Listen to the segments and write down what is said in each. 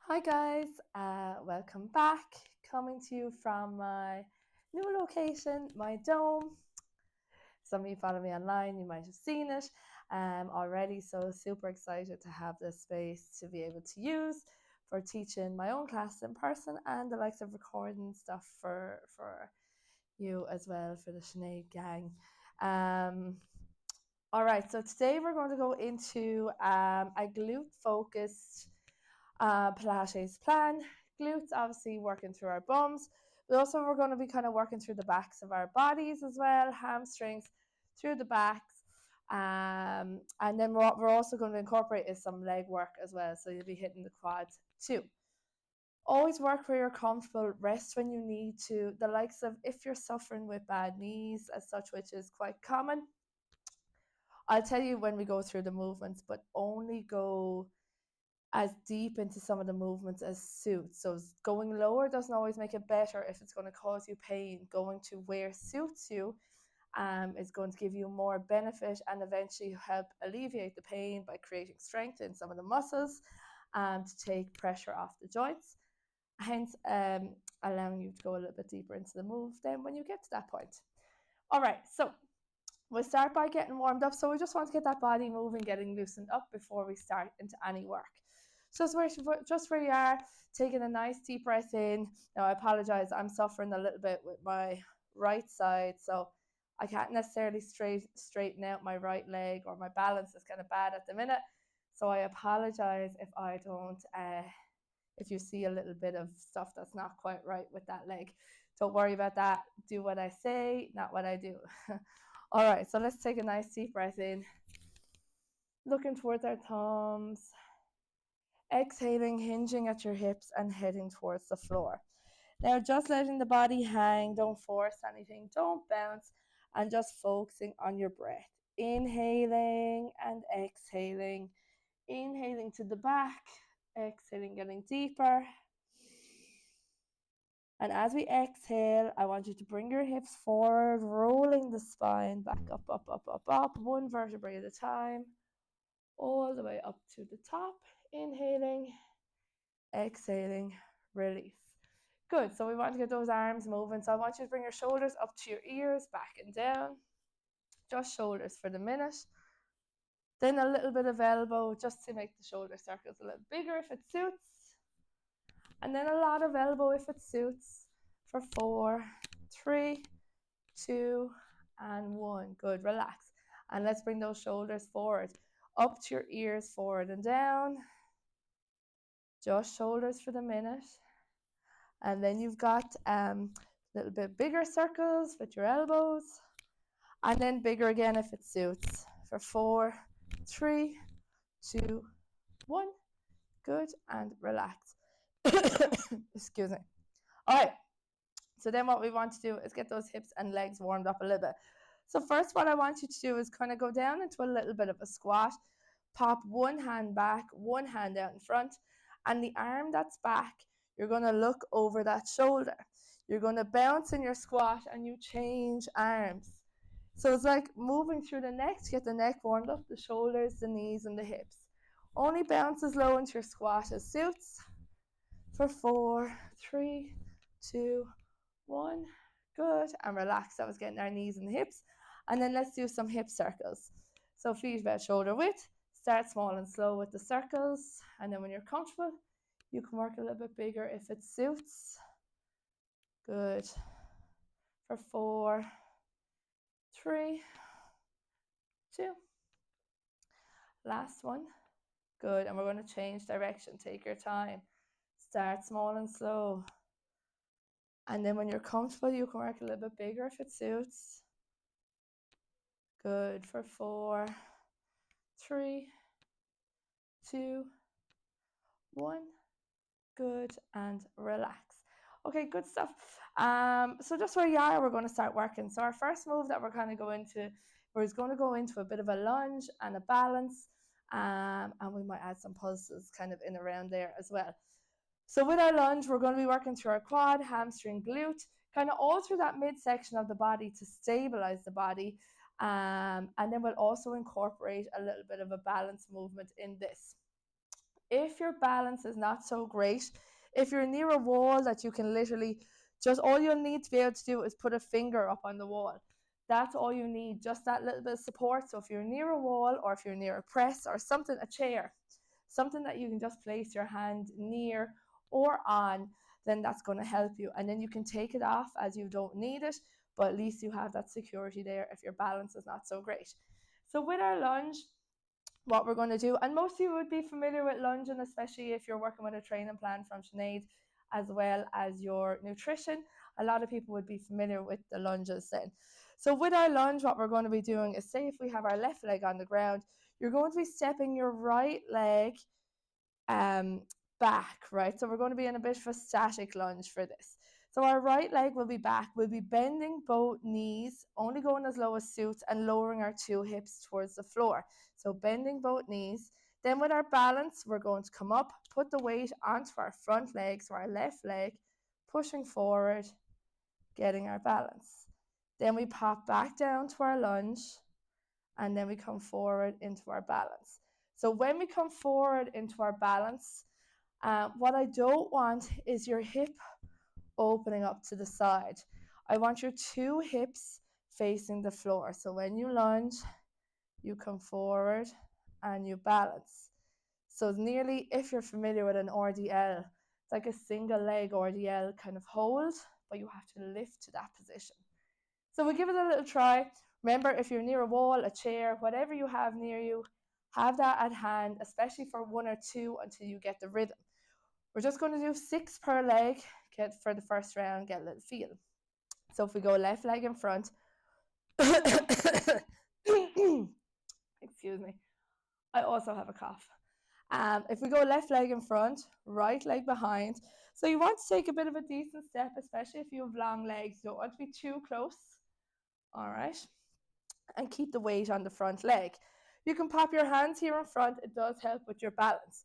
Hi guys, welcome back. Coming to you from my new location, my dome. Some of you follow me online, you might have seen it already. So super excited to have this space to be able to use for teaching my own class in person and the likes of recording stuff for you as well for the Sinead gang. Um, all right, so today we're going to go into a glute focused Pilates plan. Glutes obviously working through our bums, but also we're going to be kind of working through the backs of our bodies as well, hamstrings through the backs. And then what we're also going to incorporate is some leg work as well. So you'll be hitting the quads too. Always work where you're comfortable, rest when you need to. The likes of if you're suffering with bad knees as such, which is quite common, I'll tell you when we go through the movements, but only go as deep into some of the movements as suits. So going lower doesn't always make it better if it's going to cause you pain. Going to where suits you is going to give you more benefit and eventually help alleviate the pain by creating strength in some of the muscles to take pressure off the joints. Hence, allowing you to go a little bit deeper into the move then when you get to that point. All right, so we'll start by getting warmed up. So we just want to get that body moving, getting loosened up before we start into any work. So just where you are, taking a nice deep breath in. Now I apologize, I'm suffering a little bit with my right side, so I can't necessarily straighten out my right leg, or my balance is kind of bad at the minute. So I apologize if I don't if you see a little bit of stuff that's not quite right with that leg. Don't worry about that. Do what I say, not what I do. All right, so let's take a nice deep breath in, looking towards our thumbs. Exhaling, hinging at your hips and heading towards the floor. Now, just letting the body hang, don't force anything, don't bounce, and just focusing on your breath. Inhaling and exhaling. Inhaling to the back, exhaling, getting deeper. And as we exhale, I want you to bring your hips forward, rolling the spine back up, up, up, up, up, one vertebrae at a time, all the way up to the top. Inhaling, exhaling, release. Good. So we want to get those arms moving. So I want you to bring your shoulders up to your ears, back and down. Just shoulders for the minute. Then a little bit of elbow just to make the shoulder circles a little bigger if it suits. And then a lot of elbow if it suits for 4, 3, 2, and 1. Good. Relax. And let's bring those shoulders forward, up to your ears, forward and down. Just shoulders for the minute. And then you've got a little bit bigger circles with your elbows, and then bigger again if it suits for 4, 3, 2, 1. Good, and relax. Excuse me. All right, so then what we want to do is get those hips and legs warmed up a little bit. So first what I want you to do is kind of go down into a little bit of a squat. Pop one hand back, one hand out in front, and the arm that's back, you're going to look over that shoulder. You're going to bounce in your squat and you change arms. So it's like moving through the neck to get the neck warmed up, the shoulders, the knees, and the hips. Only bounce as low into your squat as suits for 4, 3, 2, 1. Good. And relax. That was getting our knees and the hips. And then let's do some hip circles. So feet about shoulder width. Start small and slow with the circles. And then when you're comfortable, you can work a little bit bigger if it suits. Good. For 4, 3, 2. Last one. Good. And we're going to change direction. Take your time. Start small and slow. And then when you're comfortable, you can work a little bit bigger if it suits. Good. For 4, 3, 2, 1. Good. And relax. Okay, good stuff. So just where you are, we're going to start working. So our first move that we're kind of going to, we're going to go into a bit of a lunge and a balance. And we might add some pulses kind of in around there as well. So with our lunge, we're going to be working through our quad, hamstring, glute, kind of all through that midsection of the body to stabilize the body. And then we'll also incorporate a little bit of a balance movement in this. if your balance is not so great, if you're near a wall that you can literally just, all you'll need to be able to do is put a finger up on the wall. That's all you need, just that little bit of support. So if you're near a wall, or if you're near a press or something, a chair, something that you can just place your hand near or on, then that's going to help you. And then you can take it off as you don't need it, but at least you have that security there if your balance is not so great. So with our lunge, what we're going to do, and most of you would be familiar with lunging, especially if you're working with a training plan from Sinead, as well as your nutrition. A lot of people would be familiar with the lunges then. So with our lunge, what we're going to be doing is, say if we have our left leg on the ground, you're going to be stepping your right leg back, right? So we're going to be in a bit of a static lunge for this. So our right leg will be back. We'll be bending both knees, only going as low as suits, and lowering our two hips towards the floor. So bending both knees. Then with our balance, we're going to come up, put the weight onto our front leg, so our left leg, pushing forward, getting our balance. Then we pop back down to our lunge, and then we come forward into our balance. So when we come forward into our balance, what I don't want is your hip opening up to the side. I want your two hips facing the floor. So when you lunge, you come forward and you balance. So nearly, if you're familiar with an RDL, it's like a single leg RDL kind of hold, but you have to lift to that position. So we'll give it a little try. Remember, if you're near a wall, a chair, whatever you have near you, have that at hand, especially for 1 or 2 until you get the rhythm. We're just going to do 6 per leg, get for the first round, get a little feel. So if we go left leg in front, excuse me, I also have a cough. If we go left leg in front, right leg behind. So you want to take a bit of a decent step, especially if you have long legs. You don't want to be too close. All right. And keep the weight on the front leg. You can pop your hands here in front. It does help with your balance.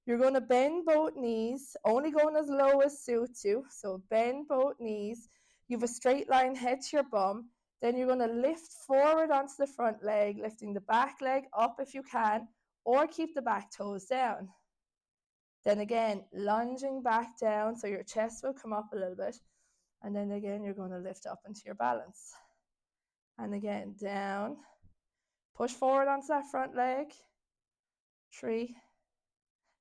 You're going to bend both knees, only going as low as suits you. So bend both knees. You have a straight line head to your bum. Then you're going to lift forward onto the front leg, lifting the back leg up if you can, or keep the back toes down. Then again, lunging back down, so your chest will come up a little bit. And then again, you're going to lift up into your balance. And again, down. Push forward onto that front leg. 3.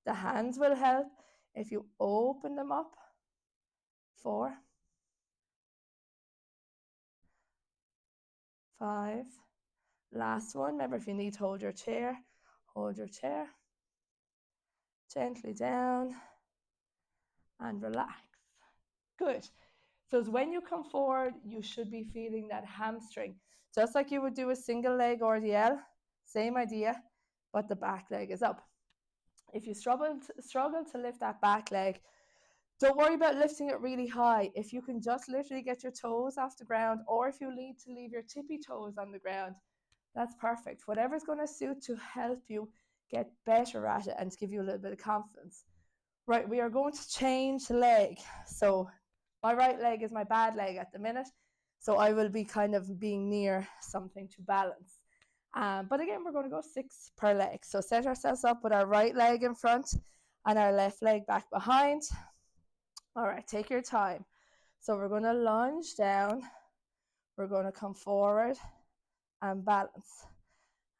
The hands will help if you open them up. 4. 5. Last one. Remember, if you need to hold your chair, hold your chair. Gently down and relax. Good. So as when you come forward, you should be feeling that hamstring. Just like you would do a single leg RDL, same idea, but the back leg is up. If you struggle to lift that back leg, don't worry about lifting it really high. If you can just literally get your toes off the ground, or if you need to leave your tippy toes on the ground, that's perfect. Whatever's going to suit to help you get better at it and to give you a little bit of confidence. Right, we are going to change leg. So my right leg is my bad leg at the minute. So I will be kind of being near something to balance. But again, we're going to go 6 per leg. So set ourselves up with our right leg in front and our left leg back behind. All right, take your time. So we're going to lunge down. We're going to come forward and balance.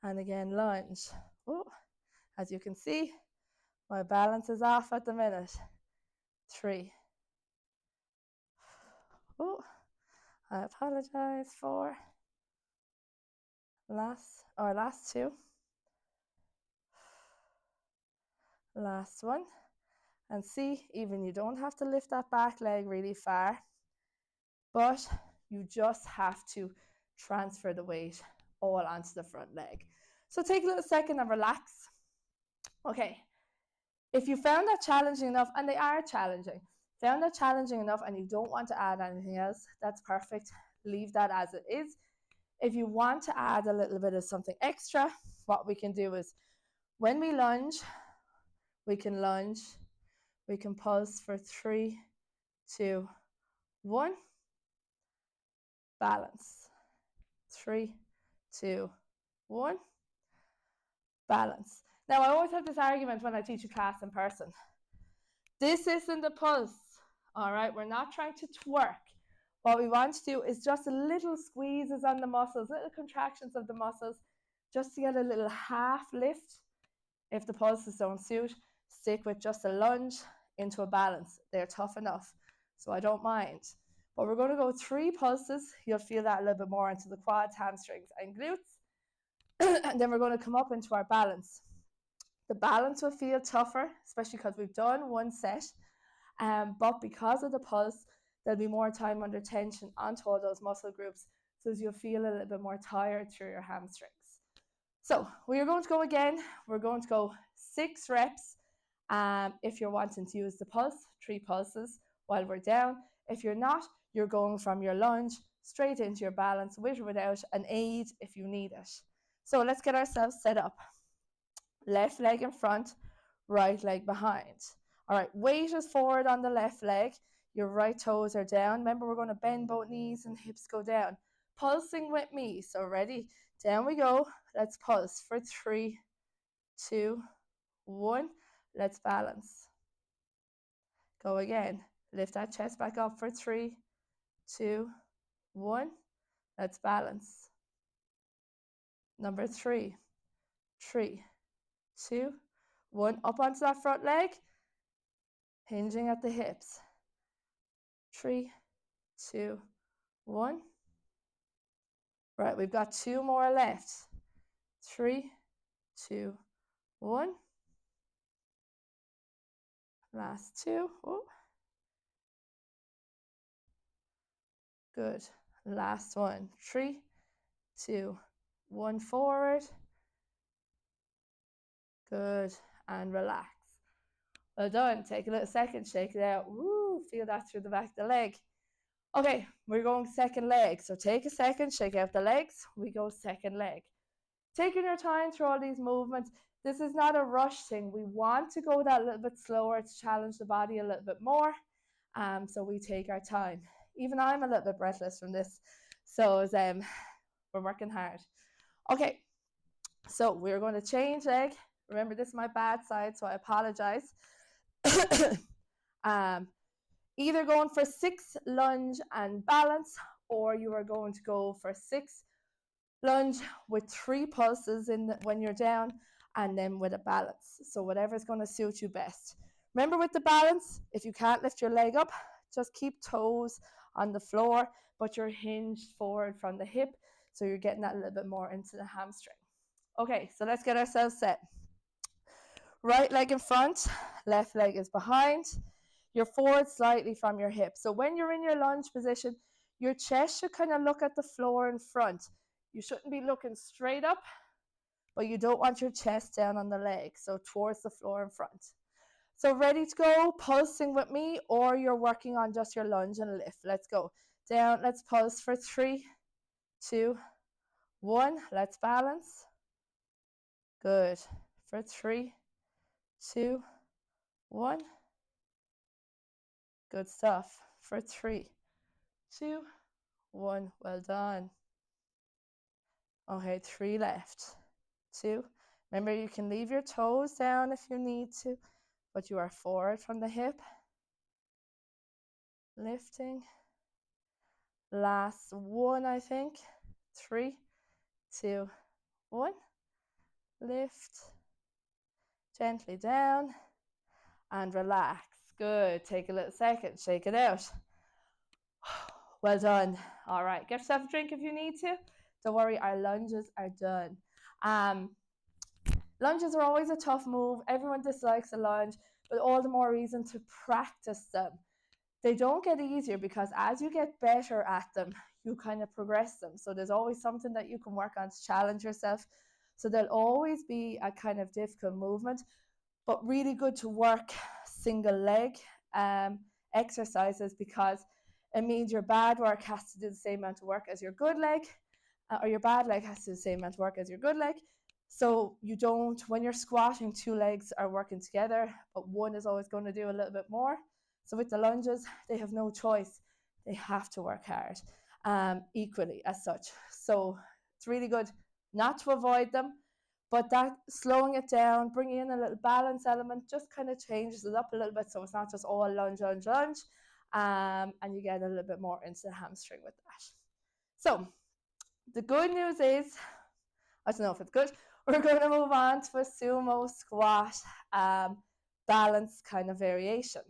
And again, lunge. Ooh, as you can see, my balance is off at the minute. 3. Ooh, I apologize for last 2. Last one. And see, even you don't have to lift that back leg really far, but you just have to transfer the weight all onto the front leg. So take a little second and relax. Okay, if you found that challenging enough, and they are challenging, found that challenging enough and you don't want to add anything else, that's perfect. Leave that as it is. If you want to add a little bit of something extra, what we can do is when we lunge, we can pulse for 3, 2, 1, balance. 3, 2, 1, balance. Now, I always have this argument when I teach a class in person. This isn't a pulse, all right? We're not trying to twerk. What we want to do is just little squeezes on the muscles, little contractions of the muscles, just to get a little half lift. If the pulses don't suit, stick with just a lunge into a balance. They're tough enough, so I don't mind. But we're going to go 3 pulses. You'll feel that a little bit more into the quads, hamstrings, and glutes. And then we're going to come up into our balance. The balance will feel tougher, especially because we've done 1 set. But because of the pulse, there'll be more time under tension onto all those muscle groups, so you'll feel a little bit more tired through your hamstrings. So we are going to go again. We're going to go 6 reps. If you're wanting to use the pulse, 3 pulses while we're down. If you're not, you're going from your lunge straight into your balance with or without an aid if you need it. So let's get ourselves set up. Left leg in front, right leg behind. All right, weight is forward on the left leg. Your right toes are down. Remember, we're going to bend both knees and hips go down. Pulsing with me. So ready? Down we go. Let's pulse for 3, 2, 1. Let's balance. Go again. Lift that chest back up for 3, 2, 1. Let's balance. Number 3, 3, 2, 1. Up onto that front leg. Hinging at the hips. 3, 2, 1. Right, we've got 2 more left. 3, 2, 1. Last 2. Oh. Good. Last one. 3, 2, 1. Forward. Good. And relax. Well done. Take a little second. Shake it out. Woo. Feel that through the back of the leg. Okay, we're going second leg. So take a second. Shake out the legs. We go second leg. Taking your time through all these movements. This is not a rush thing. We want to go that little bit slower to challenge the body a little bit more. So we take our time. Even I'm a little bit breathless from this. So we're working hard. Okay, so we're going to change leg. Remember, this is my bad side, so I apologize. Either going for 6 lunge and balance, or you are going to go for 6 lunge with 3 pulses when you're down, and then with a balance. So whatever's going to suit you best. Remember, with the balance, if you can't lift your leg up, just keep toes on the floor, but you're hinged forward from the hip, so you're getting that a little bit more into the hamstring. Okay, so let's get ourselves set. Right leg in front, left leg is behind. You're forward slightly from your hip. So when you're in your lunge position, your chest should kind of look at the floor in front. You shouldn't be looking straight up, but you don't want your chest down on the leg, so towards the floor in front. So ready to go, pulsing with me, or you're working on just your lunge and lift. Let's go. Down, let's pulse for 3, 2, 1. Let's balance. Good. For 3, 2, 1. Good stuff. For 3, 2, 1. Well done. Okay, 3 left. 2. Remember, you can leave your toes down if you need to, but you are forward from the hip. Lifting. Last 1, I think. 3, 2, 1. Lift. Gently down. And relax. Good. Take a little second. Shake it out. Well done. All right. Get yourself a drink if you need to. Don't worry, our lunges are done. Lunges are always a tough move. Everyone dislikes a lunge, but all the more reason to practice them. They don't get easier because as you get better at them, you kind of progress them. So there's always something that you can work on to challenge yourself. So there'll always be a kind of difficult movement, but really good to work single leg exercises, because it means your bad work has to do the same amount of work as your good leg, or your bad leg has to do the same amount of work as your good leg. So you don't, when you're squatting, 2 legs are working together, but one is always going to do a little bit more. So with the lunges, they have no choice. They have to work hard equally as such. So it's really good not to avoid them, but that slowing it down, bringing in a little balance element, just kind of changes it up a little bit, so it's not just all lunge, lunge, lunge, and you get a little bit more into the hamstring with that. So the good news is, I don't know if it's good, we're going to move on to a sumo squat balance kind of variation.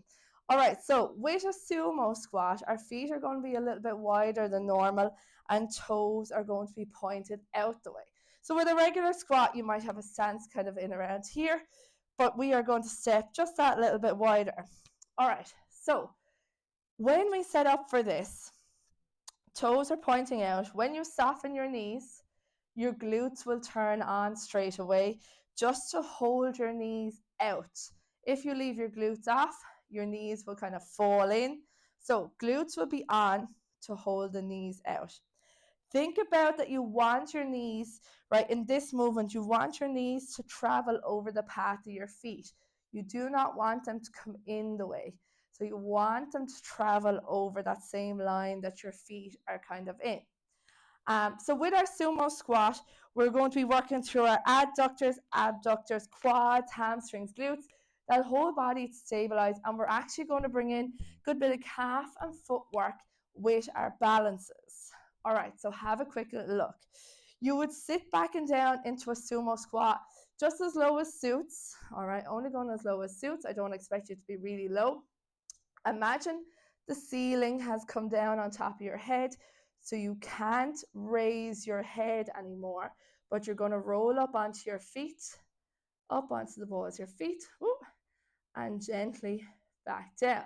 All right, so with a sumo squat, our feet are going to be a little bit wider than normal and toes are going to be pointed out the way. So with a regular squat, you might have a stance kind of in around here, but we are going to step just that little bit wider. All right, so when we set up for this, toes are pointing out. When you soften your knees, your glutes will turn on straight away just to hold your knees out. If you leave your glutes off, your knees will kind of fall in. So glutes will be on to hold the knees out. Think about that you want your knees, right, in this movement, you want your knees to travel over the path of your feet. You do not want them to come in the way. So you want them to travel over that same line that your feet are kind of in. So with our sumo squat, we're going to be working through our adductors, abductors, quads, hamstrings, glutes, that whole body to stabilize. And we're actually going to bring in a good bit of calf and footwork with our balances. All right, so have a quick little look. You would sit back and down into a sumo squat just as low as suits. All right, only going as low as suits. I don't expect you to be really low. Imagine the ceiling has come down on top of your head, so you can't raise your head anymore, but you're going to roll up onto your feet, up onto the balls of your feet, and gently back down.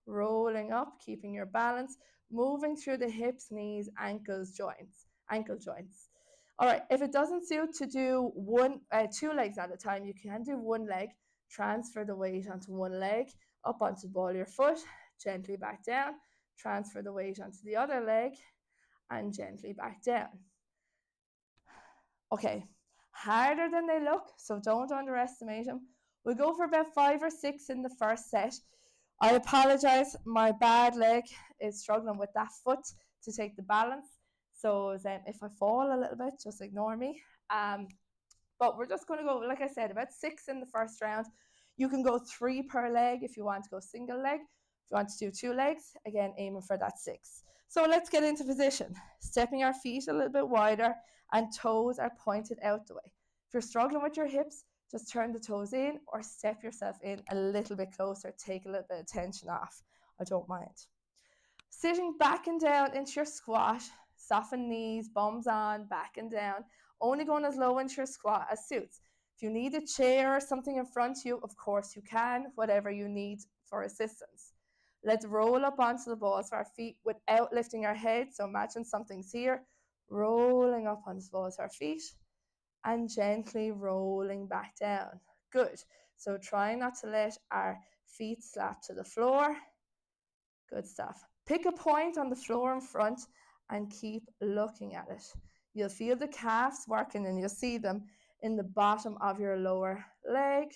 Rolling up, keeping your balance, moving through the hips, knees, ankle joints. All right, if it doesn't suit to do two legs at a time, you can do one leg, transfer the weight onto one leg, up onto the ball of your foot, gently back down, transfer the weight onto the other leg, and gently back down. Okay, harder than they look, so don't underestimate them. We'll go for about 5 or 6 in the first set. I apologize, my bad leg is struggling with that foot to take the balance. So if I fall a little bit, just ignore me. But we're just going to go, like I said, about 6 in the first round. You can go 3 per leg if you want to go single leg. If you want to do 2 legs, again, aiming for that 6. So let's get into position. Stepping our feet a little bit wider and toes are pointed out the way. If you're struggling with your hips, just turn the toes in or step yourself in a little bit closer. Take a little bit of tension off. I don't mind. Sitting back and down into your squat, soften knees, bums on, back and down. Only going as low into your squat as suits. If you need a chair or something in front of you, of course you can, whatever you need for assistance. Let's roll up onto the balls of our feet without lifting our head. So imagine something's here, rolling up onto the balls of our feet and gently rolling back down. Good. So try not to let our feet slap to the floor. Good stuff. Pick a point on the floor in front and keep looking at it. You'll feel the calves working and you'll see them in the bottom of your lower leg.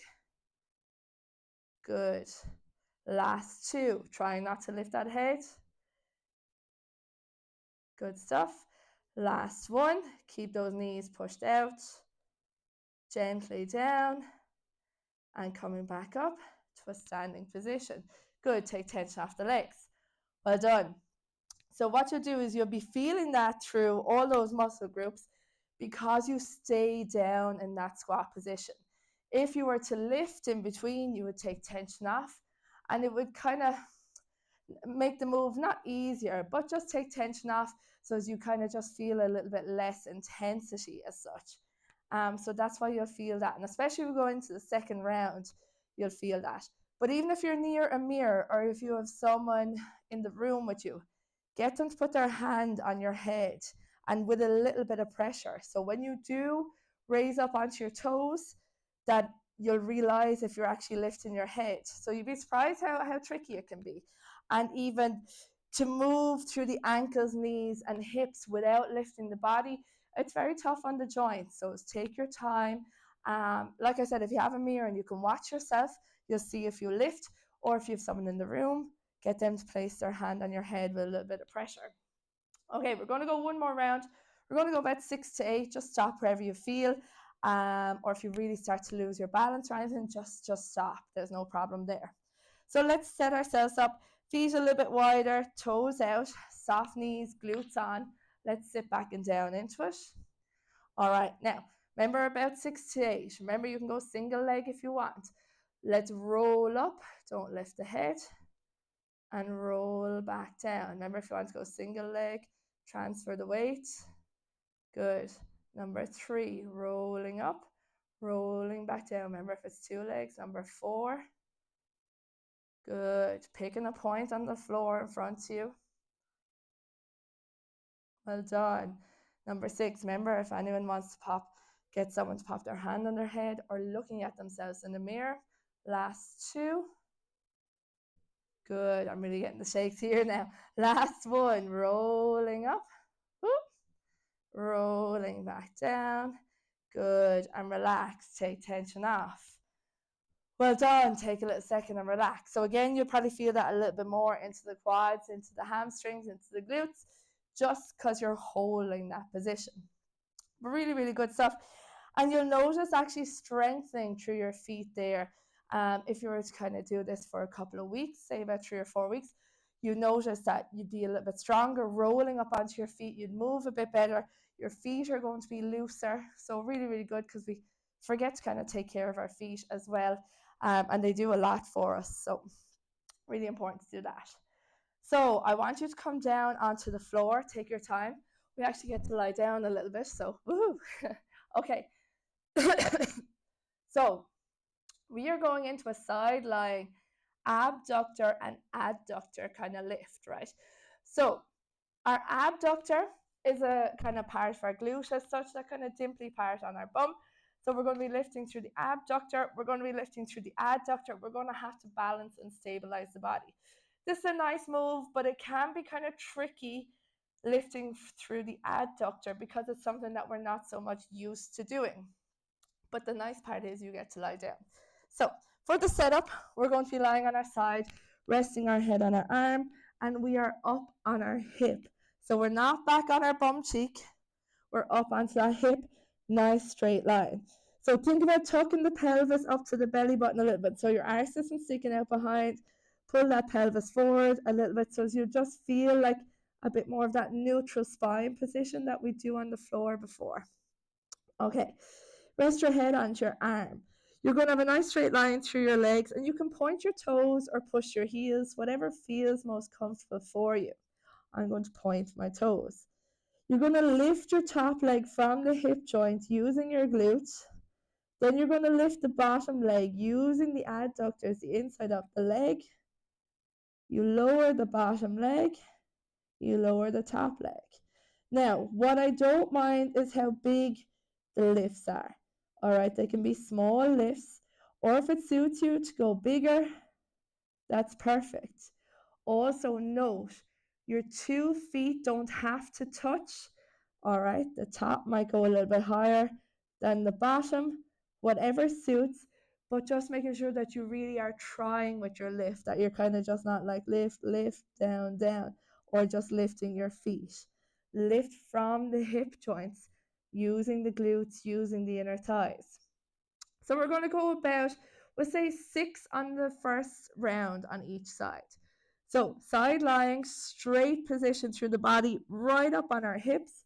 Good. Last 2. Try not to lift that head. Good stuff. Last 1. Keep those knees pushed out. Gently down. And coming back up to a standing position. Good. Take tension off the legs. Well done. So what you'll do is you'll be feeling that through all those muscle groups because you stay down in that squat position. If you were to lift in between, you would take tension off and it would kind of make the move not easier, but just take tension off so as you kind of just feel a little bit less intensity as such. So that's why you'll feel that. And especially if we go into the second round, you'll feel that. But even if you're near a mirror or if you have someone in the room with you, get them to put their hand on your head and with a little bit of pressure. So when you do raise up onto your toes, that you'll realize if you're actually lifting your head. So you'd be surprised how tricky it can be. And even to move through the ankles, knees, and hips without lifting the body, it's very tough on the joints. So take your time. Like I said, if you have a mirror and you can watch yourself, you'll see if you lift, or if you have someone in the room, get them to place their hand on your head with a little bit of pressure. Okay, we're going to go one more round. We're going to go about 6 to 8. Just stop wherever you feel. or if you really start to lose your balance or anything, just stop. There's no problem there. So let's set ourselves up, feet a little bit wider, toes out, soft knees, glutes on. Let's sit back and down into it. All right, now remember about 6 to 8. Remember, you can go single leg if you want. Let's roll up, don't lift the head, and roll back down. Remember, if you want to go single leg, transfer the weight. Good. Number 3, rolling up, rolling back down. Remember, if it's 2 legs. Number 4. Good. Picking a point on the floor in front of you. Well done. Number 6, remember, if anyone wants to get someone to pop their hand on their head or looking at themselves in the mirror. Last 2. Good. I'm really getting the shakes here now. Last 1, rolling up. Whoop. Rolling back down. Good. And relax. Take tension off. Well done. Take a little second and relax. So again, you'll probably feel that a little bit more into the quads, into the hamstrings, into the glutes, just because you're holding that position. Really, really good stuff. And you'll notice actually strengthening through your feet there. If you were to kind of do this for a couple of weeks, say about 3 or 4 weeks, you notice that you'd be a little bit stronger, rolling up onto your feet. You'd move a bit better. Your feet are going to be looser. So really, really good, because we forget to kind of take care of our feet as well. And they do a lot for us. So really important to do that. So I want you to come down onto the floor. Take your time. We actually get to lie down a little bit. So woohoo. Okay. So we are going into a side lying abductor and adductor kind of lift, right? So our abductor is a kind of part of our glute as such, that kind of dimply part on our bum. So we're going to be lifting through the abductor. We're going to be lifting through the adductor. We're going to have to balance and stabilize the body. This is a nice move, but it can be kind of tricky lifting through the adductor because it's something that we're not so much used to doing. But the nice part is you get to lie down. So for the setup, we're going to be lying on our side, resting our head on our arm, and we are up on our hip. So we're not back on our bum cheek. We're up onto that hip, nice straight line. So think about tucking the pelvis up to the belly button a little bit, so your arse isn't sticking out behind. Pull that pelvis forward a little bit so you just feel like a bit more of that neutral spine position that we do on the floor before. Okay, rest your head onto your arm. You're going to have a nice straight line through your legs, and you can point your toes or push your heels, whatever feels most comfortable for you. I'm going to point my toes. You're going to lift your top leg from the hip joint using your glutes. Then you're going to lift the bottom leg using the adductors, the inside of the leg. You lower the bottom leg. You lower the top leg. Now, what I don't mind is how big the lifts are. All right, they can be small lifts, or if it suits you to go bigger, that's perfect. Also note, your 2 feet don't have to touch. All right, the top might go a little bit higher than the bottom, whatever suits, but just making sure that you really are trying with your lift, that you're kind of just not like lift, down, down, or just lifting your feet. Lift from the hip joints, using the glutes, using the inner thighs. So we're going to go about, we'll say 6 on the first round on each side. So side lying, straight position through the body, right up on our hips.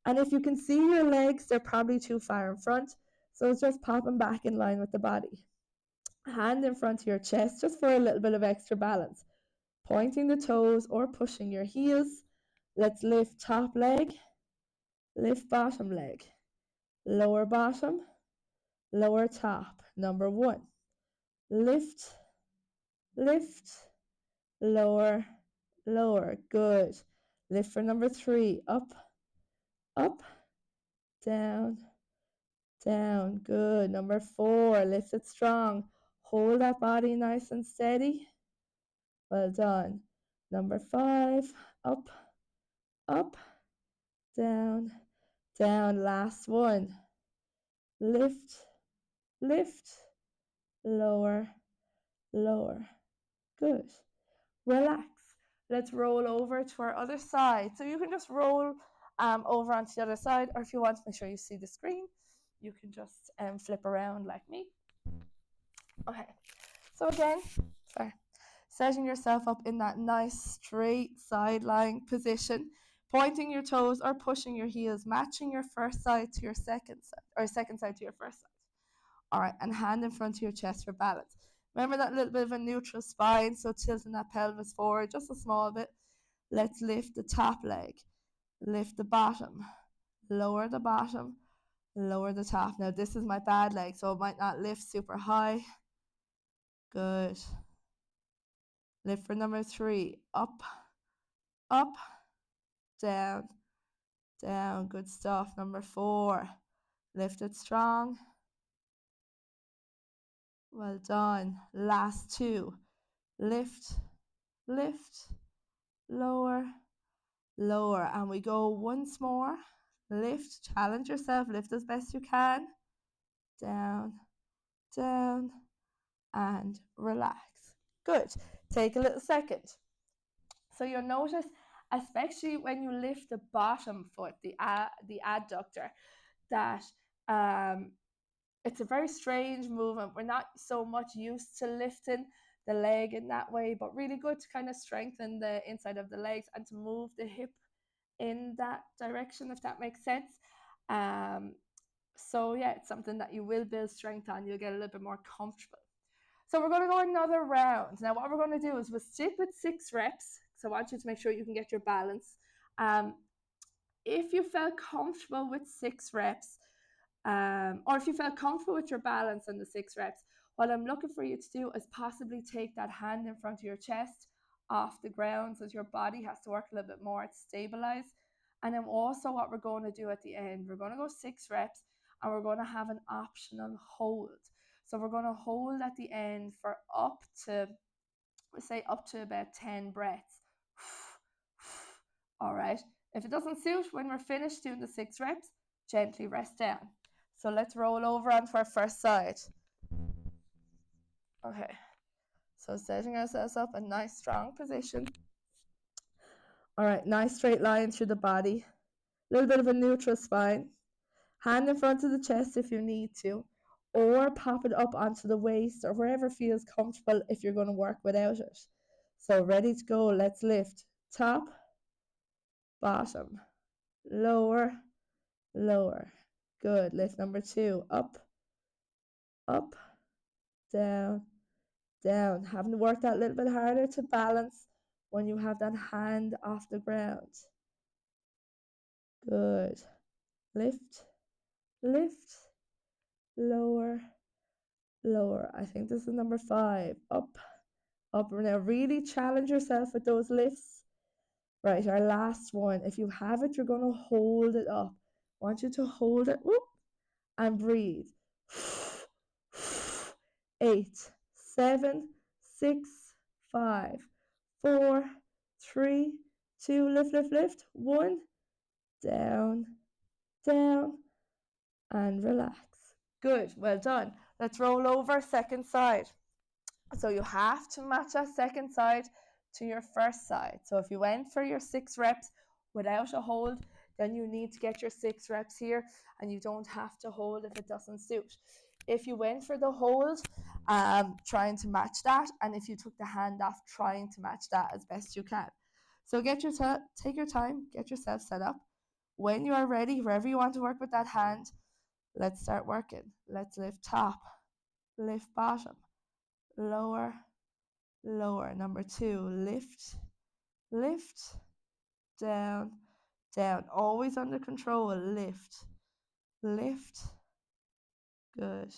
And if you can see your legs, they're probably too far in front. So it's just popping back in line with the body. Hand in front of your chest, just for a little bit of extra balance. Pointing the toes or pushing your heels. Let's lift top leg, lift bottom leg, lower bottom, lower top. Number 1. Lift, lift, lower, lower. Good. Lift for number 3. Up, up, down, down. Good. Number 4. Lift it strong. Hold that body nice and steady. Well done. Number 5. Up, up, down, down. Last one. Lift, lift, lower, lower. Good. Relax. Let's roll over to our other side. So you can just roll over onto the other side, or if you want, make sure you see the screen. you can just flip around like me. Okay, so again, sorry, setting yourself up in that nice straight side lying position, pointing your toes or pushing your heels, matching your first side to your second side, or second side to your first side. All right, and hand in front of your chest for balance. Remember that little bit of a neutral spine, so tilting that pelvis forward just a small bit. Let's lift the top leg, lift the bottom, lower the bottom, lower the top. Now this is my bad leg, so it might not lift super high. Good. Lift for number 3, up, up, down, down. Good stuff. Number 4, lift it strong. Well done. Last 2, lift, lift, lower, lower. And we go once more. Lift, challenge yourself, lift as best you can. Down, down, and relax. Good. Take a little second. So you'll notice, especially when you lift the bottom foot, the adductor, that it's a very strange movement. We're not so much used to lifting the leg in that way, but really good to kind of strengthen the inside of the legs and to move the hip in that direction, if that makes sense. So yeah, it's something that you will build strength on. You'll get a little bit more comfortable. So we're going to go another round. Now what we're going to do is we'll stick with 6 reps. So I want you to make sure you can get your balance. If you felt comfortable with 6 reps, or if you felt comfortable with your balance on the 6 reps, what I'm looking for you to do is possibly take that hand in front of your chest off the ground, so your body has to work a little bit more to stabilize. And then also what we're going to do at the end, we're going to go 6 reps and we're going to have an optional hold. So we're going to hold at the end for up to, say, up to about 10 breaths. All right. If it doesn't suit, when we're finished doing the 6 reps, gently rest down. So let's roll over onto our first side. Okay. So setting ourselves up a nice strong position. All right, nice straight line through the body. A little bit of a neutral spine. Hand in front of the chest if you need to, or pop it up onto the waist or wherever feels comfortable if you're going to work without it. So ready to go. Let's lift. Top, bottom, lower, lower. Good. Lift number 2. Up, up, down, down. Having to work that a little bit harder to balance when you have that hand off the ground. Good. Lift, lift, lower, lower. I think this is number 5. Up, up. Now really challenge yourself with those lifts. Right, our last one. If you have it, you're going to hold it up. I want you to hold it, whoop, and breathe. 8, 7, 6, 5, 4, 3, 2, lift, lift, lift. 1, down, down, and relax. Good, well done. Let's roll over second side. So you have to match that second side to your first side. So if you went for your 6 reps without a hold, then you need to get your 6 reps here, and you don't have to hold if it doesn't suit. If you went for the hold, trying to match that, and if you took the hand off, trying to match that as best you can. So take your time, get yourself set up. When you are ready, wherever you want to work with that hand, let's start working. Let's lift top, lift bottom, lower, lower. Number 2, lift, lift, down, down. Always under control. Lift, lift. Good.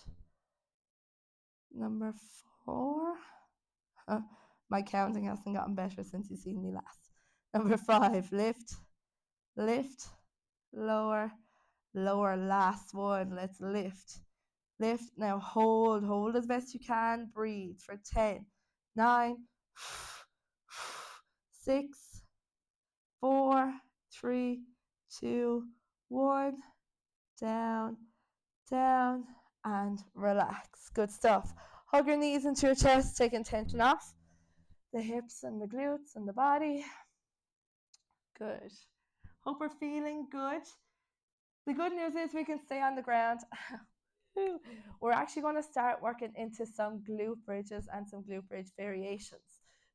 Number 4. My counting hasn't gotten better since you've seen me last. Number 5, lift, lift, lower, lower. Last one. Let's lift, lift. Now hold as best you can. Breathe for 10, 9, 6, 4, 3, 2, 1. Down, down, and relax. Good stuff. Hug your knees into your chest, taking tension off the hips and the glutes and the body. Good. Hope we're feeling good. The good news is we can stay on the ground. We're actually going to start working into some glute bridges and some glute bridge variations.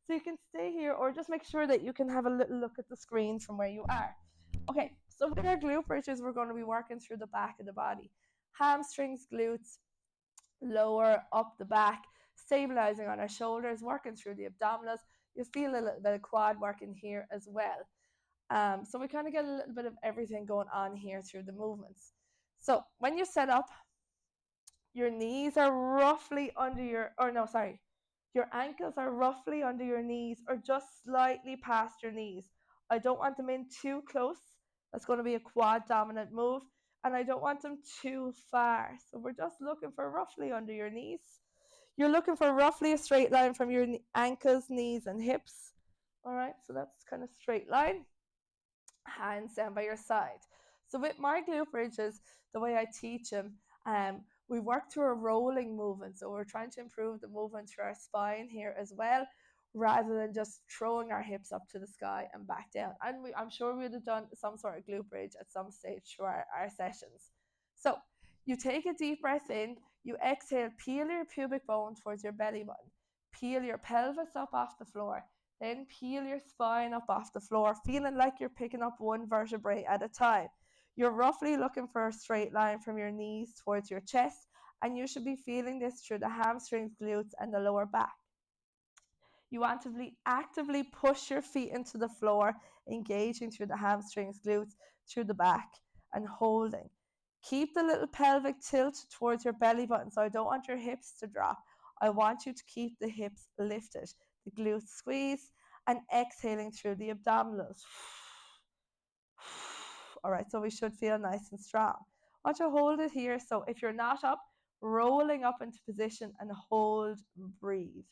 So you can stay here or just make sure that you can have a little look at the screen from where you are. Okay, so with our glute bridges, we're going to be working through the back of the body. Hamstrings, glutes, lower, up the back, stabilizing on our shoulders, working through the abdominals. You'll feel a little bit of quad working here as well. So we kind of get a little bit of everything going on here through the movements. So when you set up, your knees are roughly under your ankles are roughly under your knees or just slightly past your knees. I don't want them in too close. That's going to be a quad dominant move. And I don't want them too far. So we're just looking for roughly under your knees. You're looking for roughly a straight line from your ankles, knees, and hips. All right, so that's kind of straight line. Hands down by your side. So with my glute bridges, the way I teach them, we work through a rolling movement. So we're trying to improve the movement through our spine here as well, rather than just throwing our hips up to the sky and back down. And I'm sure we would have done some sort of glute bridge at some stage through our sessions. So you take a deep breath in, you exhale, peel your pubic bone towards your belly button, peel your pelvis up off the floor, then peel your spine up off the floor, feeling like you're picking up one vertebrae at a time. You're roughly looking for a straight line from your knees towards your chest, and you should be feeling this through the hamstrings, glutes, and the lower back. You want to actively push your feet into the floor, engaging through the hamstrings, glutes, through the back, and holding. Keep the little pelvic tilt towards your belly button, so I don't want your hips to drop. I want you to keep the hips lifted, the glutes squeeze, and exhaling through the abdominals. All right, so we should feel nice and strong. I want you to hold it here. So if you're not up, rolling up into position and hold, breathe.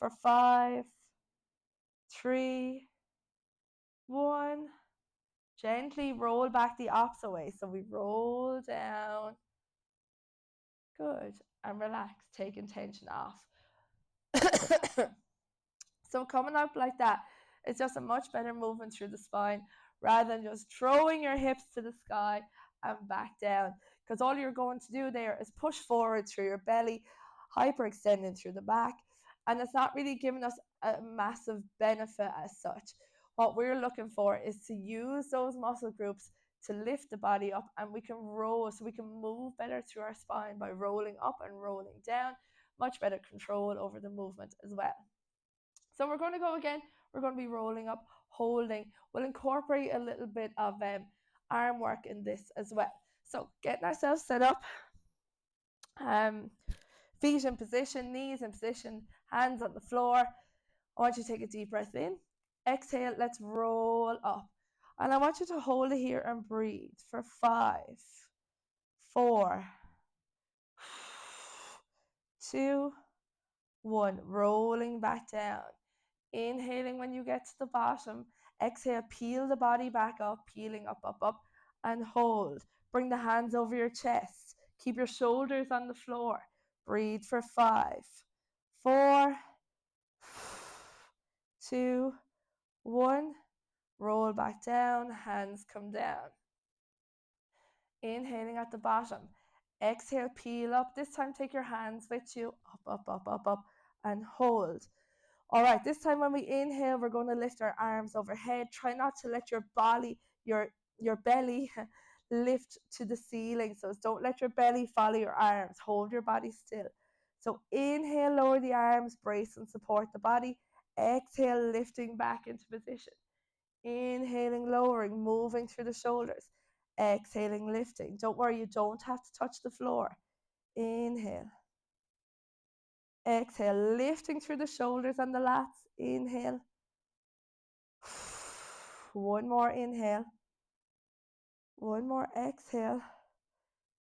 For 5, 3, 1. Gently roll back the opposite way. So we roll down. Good. And relax, taking tension off. So coming up like that, it's just a much better movement through the spine rather than just throwing your hips to the sky and back down. Because all you're going to do there is push forward through your belly, hyperextending through the back. And it's not really giving us a massive benefit as such. What we're looking for is to use those muscle groups to lift the body up, and we can roll, so we can move better through our spine by rolling up and rolling down. Much better control over the movement as well. So we're going to go again. We're going to be rolling up, holding. We'll incorporate a little bit of arm work in this as well. So getting ourselves set up. Feet in position, knees in position, hands on the floor. I want you to take a deep breath in. Exhale, let's roll up. And I want you to hold it here and breathe for 5, 4, 2, 1. Rolling back down. Inhaling when you get to the bottom. Exhale, peel the body back up, peeling up, up, up, and hold. Bring the hands over your chest. Keep your shoulders on the floor. Breathe for 5, 4, 2, 1. Roll back down, hands come down. Inhaling at the bottom. Exhale, peel up. This time take your hands with you. Up, up, up, up, up, and hold. All right, this time when we inhale, we're going to lift our arms overhead. Try not to let your belly lift to the ceiling. So don't let your belly follow your arms. Hold your body still. So inhale, lower the arms, brace and support the body. Exhale, lifting back into position. Inhaling, lowering, moving through the shoulders. Exhaling, lifting. Don't worry, you don't have to touch the floor. Inhale. Exhale, lifting through the shoulders and the lats. Inhale. One more inhale. One more exhale.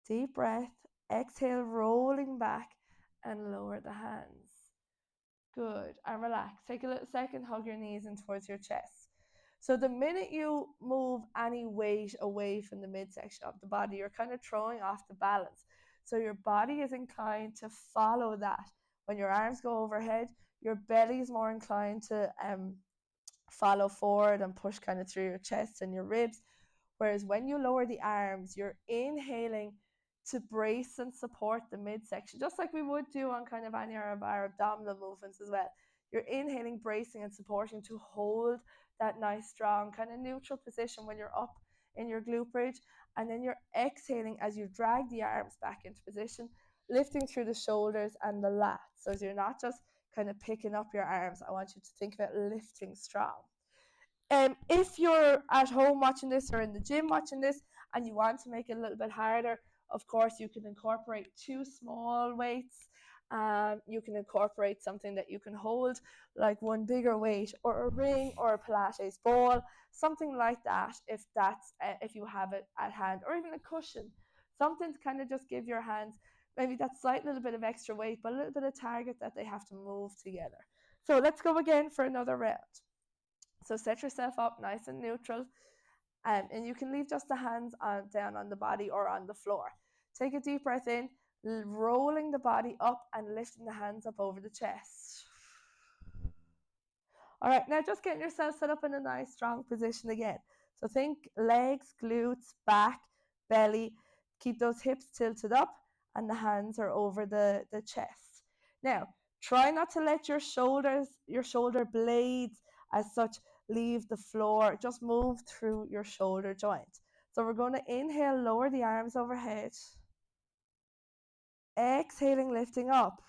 Deep breath. Exhale, rolling back and lower the hands. Good. And relax. Take a little second, hug your knees in towards your chest. So the minute you move any weight away from the midsection of the body, you're kind of throwing off the balance. So your body is inclined to follow that. When your arms go overhead, your belly is more inclined to follow forward and push kind of through your chest and your ribs. Whereas when you lower the arms, you're inhaling to brace and support the midsection, just like we would do on kind of any of our abdominal movements as well. You're inhaling, bracing, and supporting to hold that nice, strong, kind of neutral position when you're up in your glute bridge. And then you're exhaling as you drag the arms back into position, lifting through the shoulders and the lats. So you're not just kind of picking up your arms. I want you to think about lifting strong. If you're at home watching this or in the gym watching this and you want to make it a little bit harder, of course, you can incorporate two small weights. You can incorporate something that you can hold, like one bigger weight or a ring or a Pilates ball, something like that, if you have it at hand, or even a cushion, something to kind of just give your hands maybe that slight little bit of extra weight, but a little bit of target that they have to move together. So let's go again for another round. So set yourself up nice and neutral, and you can leave just the hands down on the body or on the floor. Take a deep breath in, rolling the body up and lifting the hands up over the chest. All right, now just getting yourself set up in a nice strong position again. So think legs, glutes, back, belly. Keep those hips tilted up and the hands are over the chest. Now, try not to let your shoulder blades as such leave the floor. Just move through your shoulder joint. So we're going to inhale, lower the arms overhead. Exhaling, lifting up.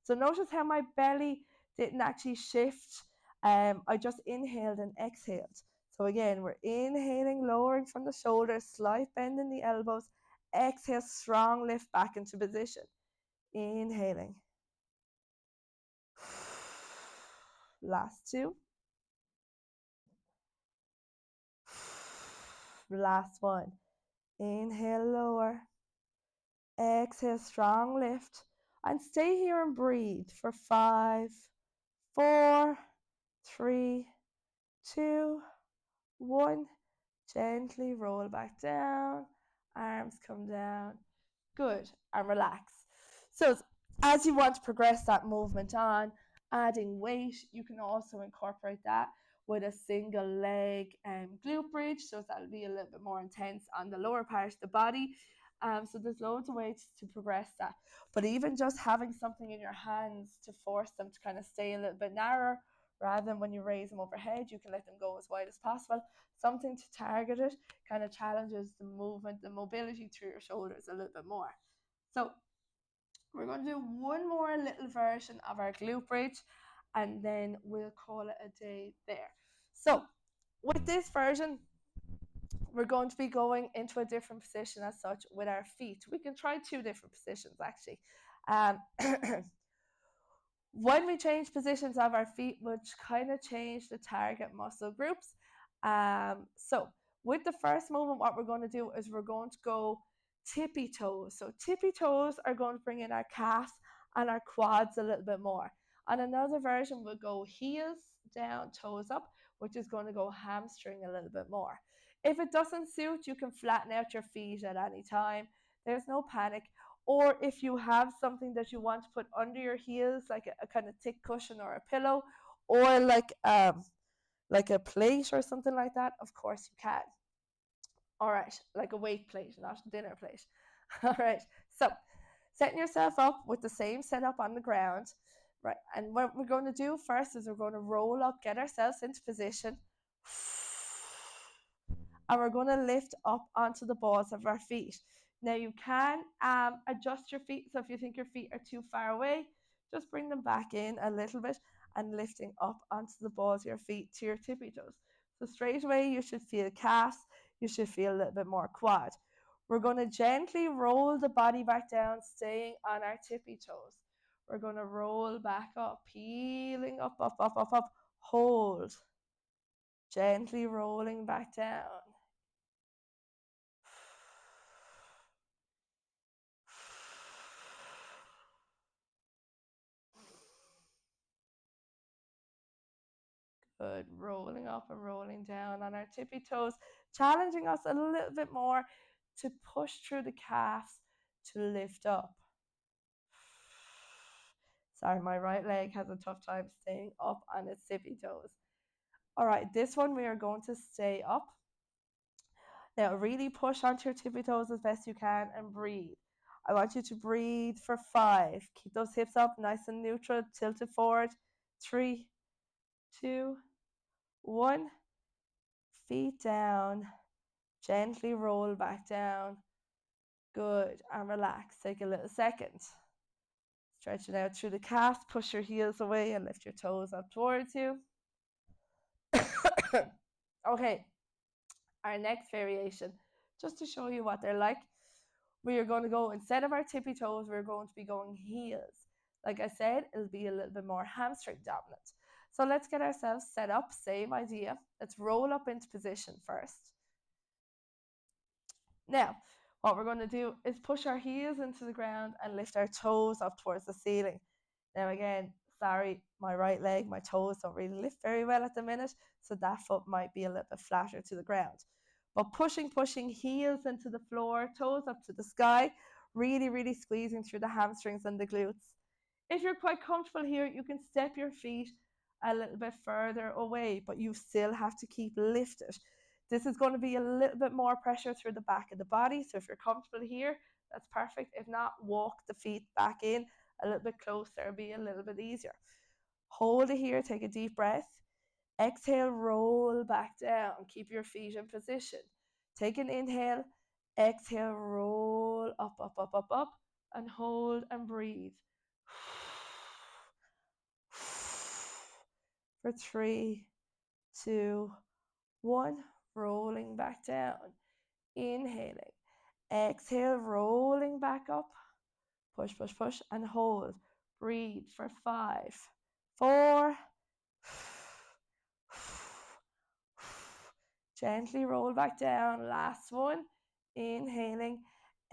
So notice how my belly didn't actually shift. I just inhaled and exhaled. So again, we're inhaling, lowering from the shoulders, slight bend in the elbows. Exhale, strong lift back into position. Inhaling. Last two. Last one. Inhale, lower. Exhale, strong lift. And stay here and breathe for 5, 4, 3, 2, 1. Gently roll back down. Arms come down. Good. And relax. So as you want to progress that movement on, adding weight, you can also incorporate that with a single leg glute bridge. So that'll be a little bit more intense on the lower part of the body. So there's loads of ways to progress that. But even just having something in your hands to force them to kind of stay a little bit narrower, rather than when you raise them overhead, you can let them go as wide as possible. Something to target it kind of challenges the movement, the mobility through your shoulders a little bit more. So we're going to do one more little version of our glute bridge and then we'll call it a day there. So with this version, we're going to be going into a different position as such with our feet. We can try two different positions actually. When we change positions of our feet, which kind of change the target muscle groups. So with the first movement, what we're going to do is we're going to go tippy toes. So tippy toes are going to bring in our calves and our quads a little bit more. On another version, we'll go heels down, toes up, which is going to go hamstring a little bit more. If it doesn't suit, you can flatten out your feet at any time. There's no panic. Or if you have something that you want to put under your heels, like a kind of thick cushion or a pillow, or like a plate or something like that, of course you can. All right, like a weight plate, not a dinner plate. All right, so setting yourself up with the same setup on the ground, right? And what we're going to do first is we're going to roll up, get ourselves into position, and we're going to lift up onto the balls of our feet. Now you can adjust your feet, so if you think your feet are too far away, just bring them back in a little bit and lifting up onto the balls of your feet to your tippy toes. So straight away you should feel calves, you should feel a little bit more quad. We're going to gently roll the body back down, staying on our tippy toes. We're going to roll back up, peeling up, up, up, up, up, hold. Gently rolling back down. Good. Rolling up and rolling down on our tippy toes, challenging us a little bit more to push through the calves to lift up. Sorry, my right leg has a tough time staying up on its tippy toes. All right, this one we are going to stay up. Now really push onto your tippy toes as best you can and breathe. I want you to breathe for 5. Keep those hips up, nice and neutral, tilted forward. 3, 2, 1. Feet down. Gently roll back down. Good. And relax. Take a little second. Stretch it out through the calves. Push your heels away and lift your toes up towards you. Okay. Our next variation, just to show you what they're like, we are going to go, instead of our tippy toes, we're going to be going heels. Like I said, it'll be a little bit more hamstring dominant. So let's get ourselves set up. Same idea. Let's roll up into position first. Now, what we're going to do is push our heels into the ground and lift our toes up towards the ceiling. Now again, sorry, my right leg, my toes don't really lift very well at the minute, so that foot might be a little bit flatter to the ground. But pushing, heels into the floor, toes up to the sky, really squeezing through the hamstrings and the glutes. If you're quite comfortable here, you can step your feet a little bit further away, but you still have to keep lifted. This is going to be a little bit more pressure through the back of the body, so if you're comfortable here, that's perfect. If not, walk the feet back in a little bit closer, it'll be a little bit easier. Hold it here, take a deep breath. Exhale, roll back down. Keep your feet in position. Take an inhale. Exhale, roll up, and hold and breathe. For 3, 2, 1, rolling back down. Inhaling. Exhale, rolling back up. Push, and hold. Breathe for 5, 4. Gently roll back down. Last one. Inhaling.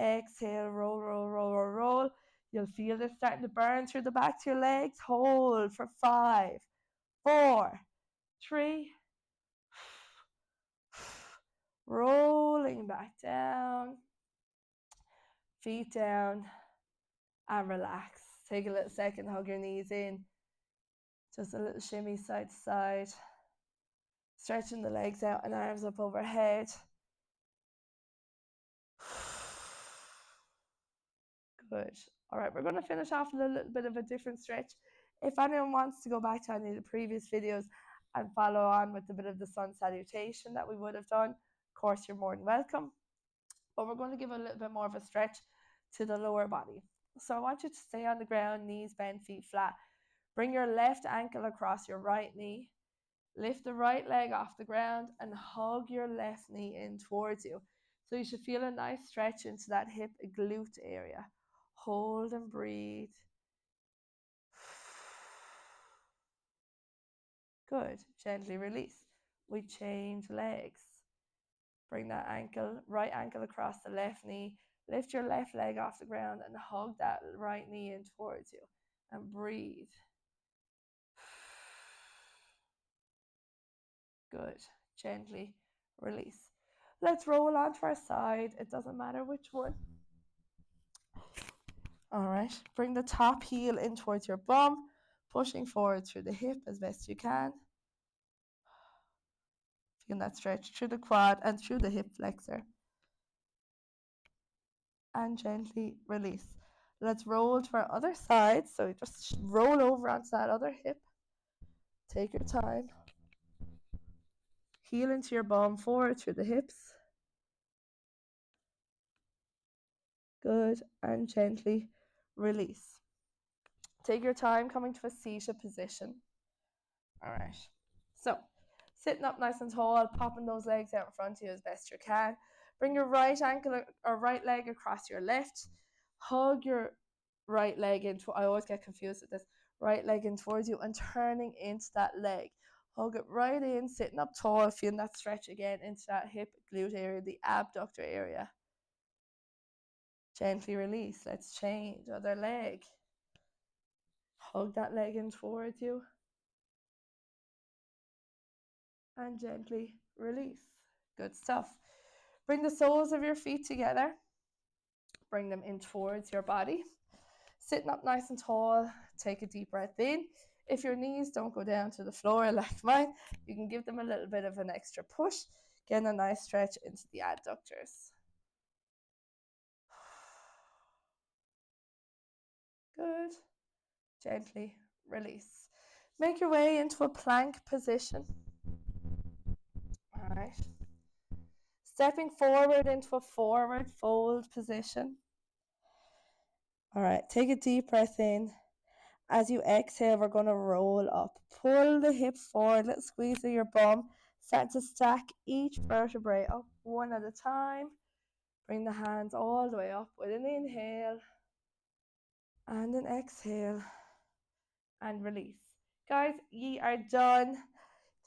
Exhale. Roll. You'll feel this starting to burn through the back to your legs. Hold for 5, 4, 3. Rolling back down. Feet down. And relax. Take a little second, hug your knees in. Just a little shimmy side to side. Stretching the legs out and arms up overhead. Good. All right, we're going to finish off with a little bit of a different stretch. If anyone wants to go back to any of the previous videos and follow on with a bit of the sun salutation that we would have done, of course, you're more than welcome. But we're going to give a little bit more of a stretch to the lower body. So I want you to stay on the ground, knees bent, feet flat. Bring your left ankle across your right knee. Lift the right leg off the ground and hug your left knee in towards you. So you should feel a nice stretch into that hip glute area. Hold and breathe. Good. Gently release. We change legs. Bring that ankle, right ankle across the left knee. Lift your left leg off the ground and hug that right knee in towards you. And breathe. Good. Gently release. Let's roll onto our side. It doesn't matter which one. All right. Bring the top heel in towards your bum, pushing forward through the hip as best you can. Feel that stretch through the quad and through the hip flexor. And gently release. Let's roll to our other side. So just roll over onto that other hip. Take your time. Heel into your bum, forward through the hips. Good. And gently release. Take your time coming to a seated position. All right. So, sitting up nice and tall, popping those legs out in front of you as best you can. Bring your right ankle or right leg across your left. Hug your right leg into, I always get confused with this, right leg in towards you and turning into that leg. Hug it right in, sitting up tall, feeling that stretch again into that hip, glute area, the abductor area. Gently release. Let's change. Other leg. Hug that leg in towards you. And gently release. Good stuff. Bring the soles of your feet together. Bring them in towards your body. Sitting up nice and tall. Take a deep breath in. If your knees don't go down to the floor like mine, you can give them a little bit of an extra push. Getting a nice stretch into the adductors. Good. Gently release. Make your way into a plank position. All right. Stepping forward into a forward fold position. All right, take a deep breath in. As you exhale, we're going to roll up. Pull the hips forward. Let's squeeze of your bum. Start to stack each vertebrae up one at a time. Bring the hands all the way up with an inhale and an exhale and release. Guys, ye are done.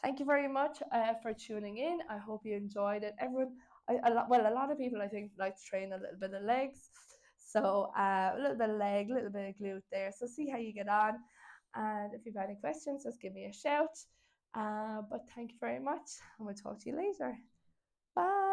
Thank you very much for tuning in. I hope you enjoyed it. Everyone, a lot of people I think like to train a little bit of legs. So a little bit of leg, a little bit of glute there. So see how you get on. And if you have any questions, just give me a shout. But thank you very much, and we'll talk to you later. Bye.